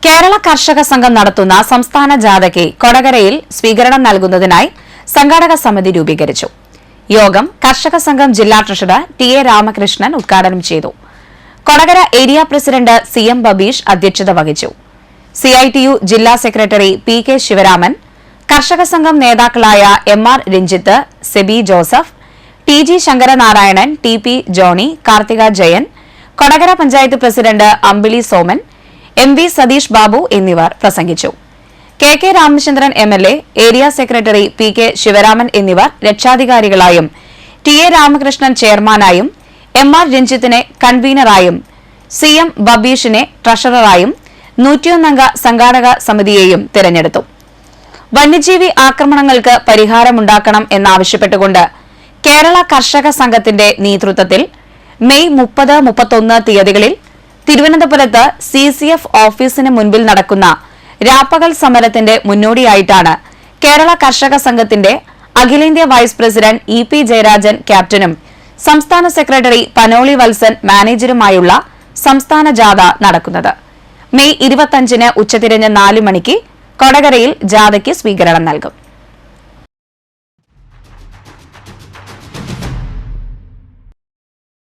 കേരള കർഷക സംഘം നടത്തുന്ന സംസ്ഥാന ജാഥയ്ക്ക് കൊടകരയിൽ സ്വീകരണം നൽകുന്നതിനായി സംഘാടക സമിതി രൂപീകരിച്ചു. യോഗം കർഷക സംഘം ജില്ലാ ട്രഷറർ ടി എ രാമകൃഷ്ണൻ ഉദ്ഘാടനം ചെയ്തു. Kodakara area president C M Babeesh അധ്യക്ഷത വഹിച്ചു. CITU ജില്ലാ സെക്രട്ടറി പി കെ ശിവരാമൻ, കർഷക സംഘം നേതാക്കളായ MR Ranjith, Sebi Joseph, TG Sankaranarayanan, TP Johnny, Karthika Jayan, Kodakara panchayat president Ambili Soman, MV Satheesh Babu എന്നിവർ പ്രസംഗിച്ചു. KK Ramachandran MLA, area secretary P K Sivaraman എന്നിവർ രക്ഷാധികാരികളായും ടി എ രാമകൃഷ്ണൻ ചെയർമാനായും MR രഞ്ജിത്തിനെ കൺവീനറായും CM ബബീഷിനെ ട്രഷററായും 101 സംഘാടക സമിതിയെയും തിരഞ്ഞെടുത്തു. വന്യജീവി ആക്രമണങ്ങൾക്ക് പരിഹാരമുണ്ടാക്കണം എന്നാവശ്യപ്പെട്ടുകൊണ്ട് കേരള കർഷക സംഘത്തിന്റെ നേതൃത്വത്തിൽ മെയ് 30-31 തീയതികളിൽ തിരുവനന്തപുരത്ത് CCF ഓഫീസിന് മുൻപിൽ നടക്കുന്ന രാപ്പകൽ സമരത്തിന്റെ മുന്നോടിയായിട്ടാണ് കേരള കർഷക സംഘത്തിന്റെ അഖിലേന്ത്യാ വൈസ് പ്രസിഡന്റ് EP ജയരാജൻ ക്യാപ്റ്റനും സംസ്ഥാന സെക്രട്ടറി പനോളി വത്സൻ മാനേജറുമായുള്ള സംസ്ഥാന ജാഥ നടക്കുന്നത്. മെയ് 25-ന് ഉച്ചതിരിഞ്ഞ് 4 മണിക്ക് കൊടകരയിൽ ജാഥയ്ക്ക് സ്വീകരണം നൽകും.